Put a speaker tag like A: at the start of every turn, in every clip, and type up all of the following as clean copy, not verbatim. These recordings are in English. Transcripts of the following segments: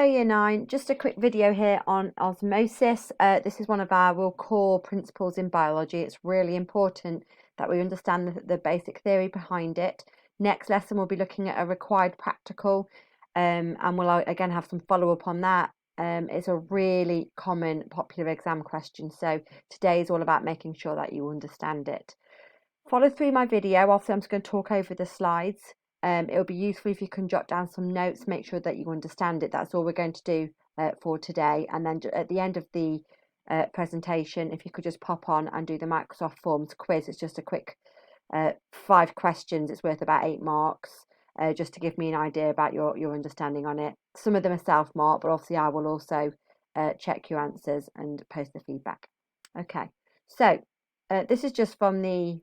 A: Year 9, just a quick video here on osmosis. This is one of our real core principles in biology. It's really important that we understand the basic theory behind it. Next lesson we'll be looking at a required practical, and we'll again have some follow-up on that. It's a really common popular exam question, so today is all about making sure that you understand it. Follow through my video. Obviously I'm just going to talk over the slides. It'll be useful if you can jot down some notes, make sure that you understand it. That's all we're going to do for today. And then at the end of the presentation, if you could just pop on and do the Microsoft Forms quiz. It's just a quick 5 questions. It's worth about 8 marks, just to give me an idea about your understanding on it. Some of them are self-marked, but obviously I will also check your answers and post the feedback. Okay, so this is just from the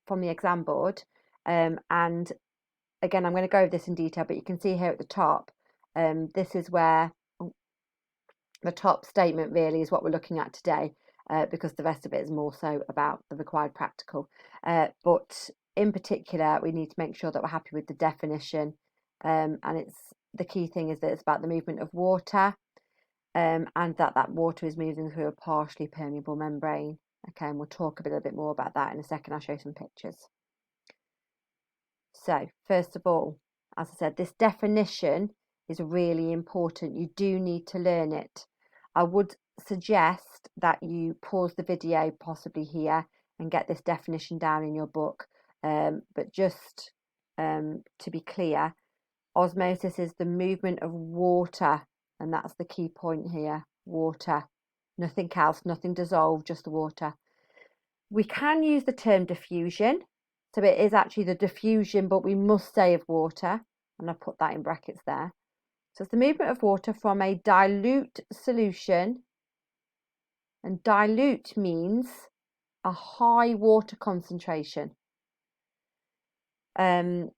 A: exam board, and again, I'm going to go over this in detail, but you can see here at the top, this is where the top statement really is what we're looking at today, because the rest of it is more so about the required practical. But in particular, we need to make sure that we're happy with the definition, and it's the key thing is that it's about the movement of water, and that water is moving through a partially permeable membrane. Okay, and we'll talk a little bit more about that in a second. I'll show you some pictures. So first of all, as I said, this definition is really important. You do need to learn it. I would suggest that you pause the video possibly here and get this definition down in your book. But just to be clear, osmosis is the movement of water, and that's the key point here, water. Nothing else, nothing dissolved, just the water. We can use the term diffusion. So it is actually the diffusion, but we must say of water, and I've put that in brackets there. So it's the movement of water from a dilute solution, and dilute means a high water concentration. So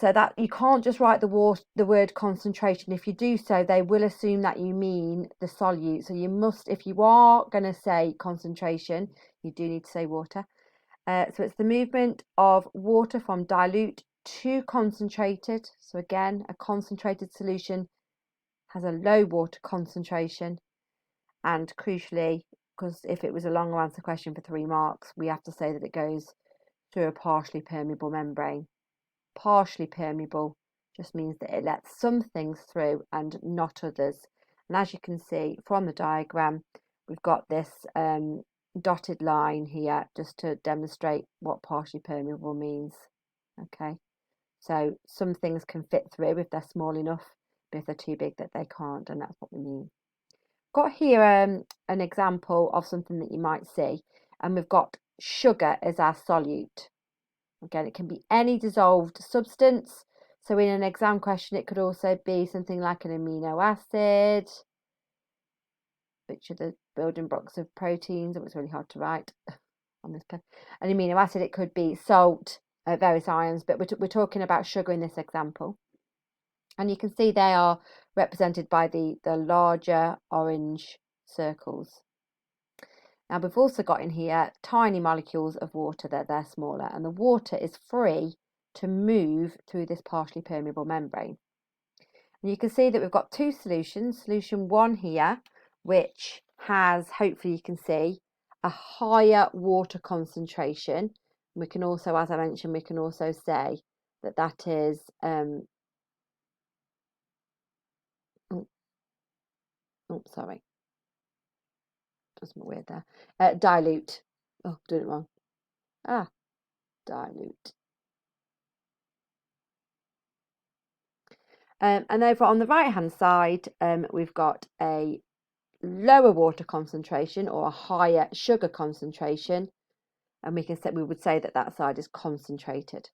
A: that you can't just write the word concentration. If you do so, they will assume that you mean the solute. So you must, if you are going to say concentration, you do need to say water. So it's the movement of water from dilute to concentrated. So again, a concentrated solution has a low water concentration. And crucially, because if it was a long answer question for 3 marks, we have to say that it goes through a partially permeable membrane. Partially permeable just means that it lets some things through and not others. And as you can see from the diagram, we've got this dotted line here just to demonstrate what partially permeable means. Okay, so some things can fit through if they're small enough, but if they're too big that they can't, and that's what we mean. Got here an example of something that you might see, and we've got sugar as our solute. Again, it can be any dissolved substance. So in an exam question, it could also be something like an amino acid, which are the building blocks of proteins. It was really hard to write on this pen. An amino acid, it could be salt, various ions, but we're talking about sugar in this example. And you can see they are represented by the larger orange circles. Now we've also got in here tiny molecules of water, they're smaller, and the water is free to move through this partially permeable membrane. And you can see that we've got 2 solutions. Solution 1 here, which has, hopefully you can see, a higher water concentration. We can also, as I mentioned, we can also say that that is sorry, that's weird there. Dilute. Oh, doing it wrong. Dilute. And over on the right hand side, we've got a lower water concentration or a higher sugar concentration, and we would say that that side is concentrated.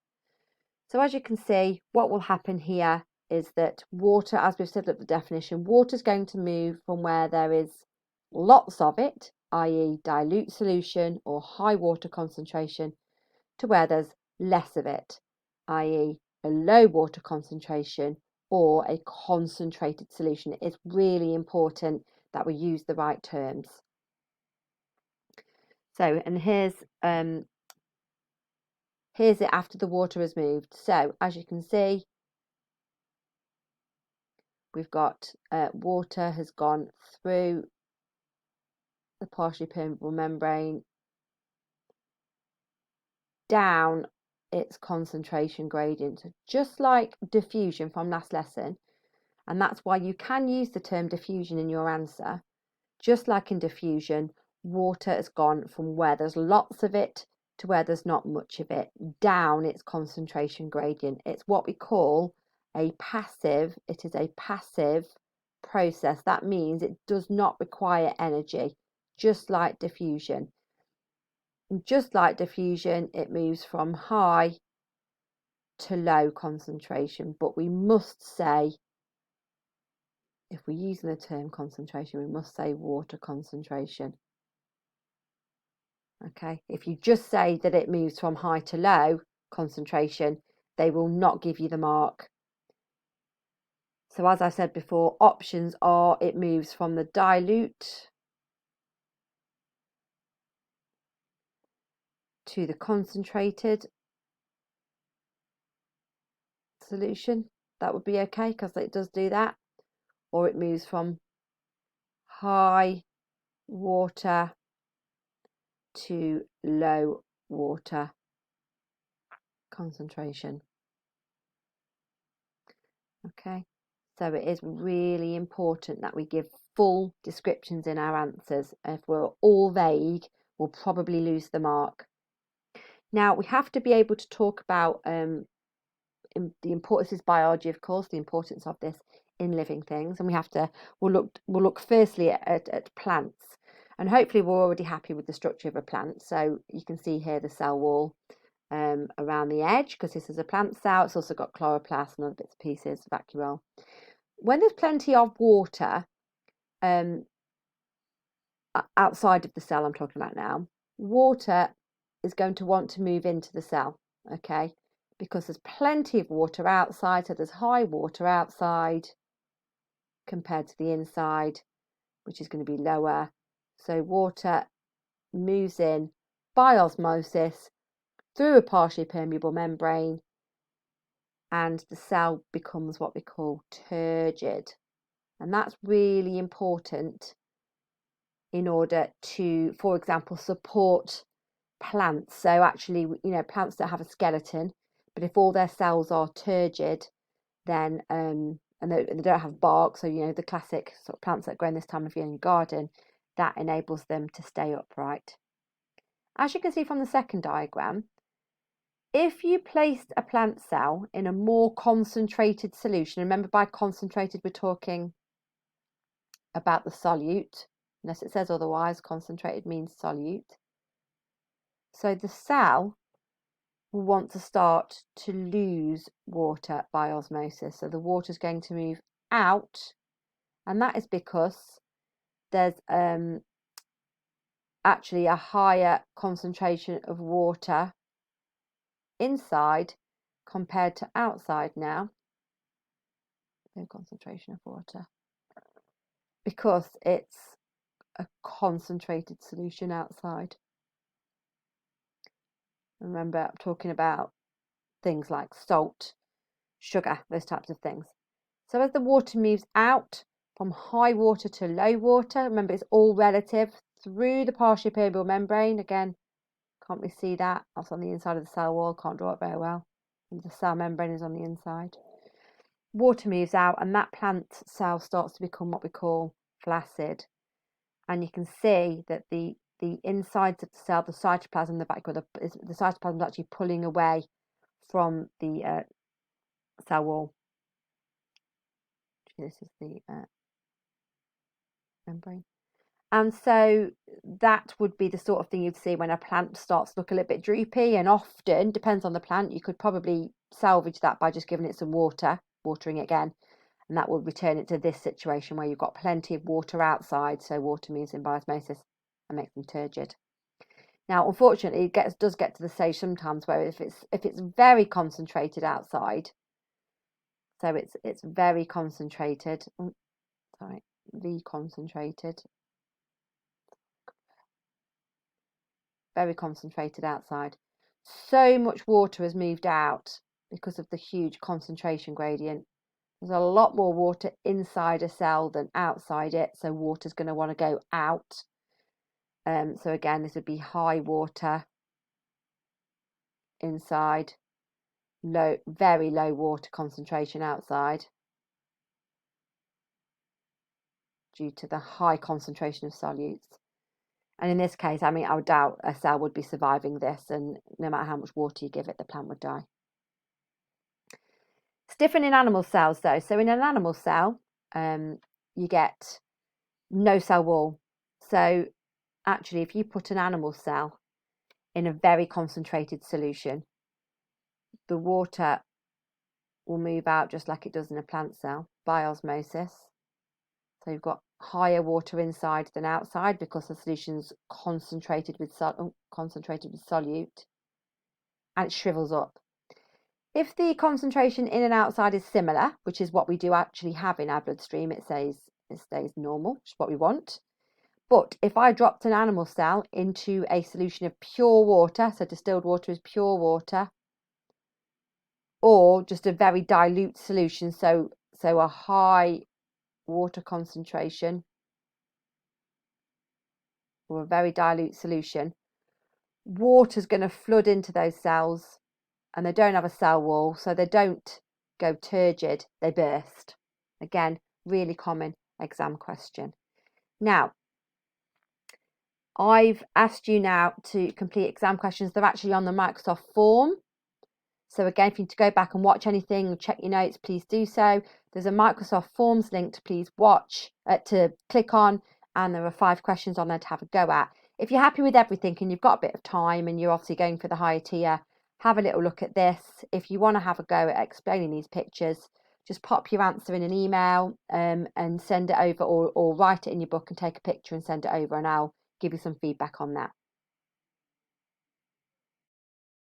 A: So as you can see, what will happen here is that water, as we've said at the definition, water is going to move from where there is lots of it, i.e. dilute solution or high water concentration, to where there's less of it, i.e. a low water concentration or a concentrated solution. It is really important that we use the right terms. So, and here's it after the water has moved. So as you can see, we've got water has gone through the partially permeable membrane down its concentration gradient, just like diffusion from last lesson. And that's why you can use the term diffusion in your answer. Just like in diffusion, water has gone from where there's lots of it to where there's not much of it, down its concentration gradient. It's what we call a passive, it is a passive process. That means it does not require energy, just like diffusion. And just like diffusion, it moves from high to low concentration, but we must say, if we're using the term concentration, we must say water concentration. Okay, if you just say that it moves from high to low concentration, they will not give you the mark. So as I said before, options are it moves from the dilute to the concentrated solution. That would be okay because it does do that. Or it moves from high water to low water concentration. Okay, so it is really important that we give full descriptions in our answers. If we're all vague, we'll probably lose the mark. Now we have to be able to talk about the importance of biology, of course, the importance of this in living things, and we'll look firstly at plants, and hopefully we're already happy with the structure of a plant. So you can see here the cell wall around the edge, because this is a plant cell. It's also got chloroplast and other bits and pieces, vacuole. When there's plenty of water outside of the cell I'm talking about now, water is going to want to move into the cell, okay, because there's plenty of water outside, so there's high water outside compared to the inside, which is going to be lower. So water moves in by osmosis through a partially permeable membrane, and the cell becomes what we call turgid. And that's really important in order to, for example, support plants. So actually, plants don't have a skeleton, but if all their cells are turgid, then and they don't have bark, so the classic sort of plants that grow in this time of year in your garden, that enables them to stay upright. As you can see from the second diagram, if you placed a plant cell in a more concentrated solution, remember by concentrated we're talking about the solute, unless it says otherwise, concentrated means solute. So the cell will want to start to lose water by osmosis. So the water is going to move out, and that is because there's actually a higher concentration of water inside compared to outside now. No concentration of water, because it's a concentrated solution outside. Remember, I'm talking about things like salt, sugar, those types of things. So as the water moves out from high water to low water, remember it's all relative, through the partially permeable membrane. Again, can't we see that? That's on the inside of the cell wall, can't draw it very well. And the cell membrane is on the inside. Water moves out, and that plant cell starts to become what we call flaccid. And you can see that the insides of the cell, the cytoplasm, the back, the cytoplasm is actually pulling away from the cell wall. This is the membrane. And so that would be the sort of thing you'd see when a plant starts to look a little bit droopy, and often, depends on the plant, you could probably salvage that by just giving it some water, watering it again, and that will return it to this situation where you've got plenty of water outside, so water moves in by osmosis and makes them turgid. Now, unfortunately, it does get to the stage sometimes where if it's very concentrated outside, so it's very concentrated. Oh, sorry, concentrated. Very concentrated outside. So much water has moved out because of the huge concentration gradient There's a lot more water inside a cell than outside it, so water's going to want to go out. So again, this would be high water inside, very low water concentration outside due to the high concentration of solutes. And in this case, I mean, I would doubt a cell would be surviving this, and no matter how much water you give it, the plant would die. It's different in animal cells though. So in an animal cell, you get no cell wall. So actually, if you put an animal cell in a very concentrated solution, the water will move out just like it does in a plant cell by osmosis. So you've got higher water inside than outside because the solution's concentrated with solute, and it shrivels up. If the concentration in and outside is similar, which is what we do actually have in our bloodstream, it stays normal, which is what we want. But if I dropped an animal cell into a solution of pure water, so distilled water is pure water, or just a very dilute solution, so a high water concentration or a very dilute solution, water's going to flood into those cells, and they don't have a cell wall, so they don't go turgid, they burst. Again, really common exam question. Now, I've asked you now to complete exam questions. They're actually on the Microsoft form. So again, if you need to go back and watch anything, check your notes, please do so. There's a Microsoft Forms link to please watch, to click on, and there are 5 questions on there to have a go at. If you're happy with everything and you've got a bit of time and you're obviously going for the higher tier, have a little look at this. If you want to have a go at explaining these pictures, just pop your answer in an email and send it over, or write it in your book and take a picture and send it over, and I'll give you some feedback on that.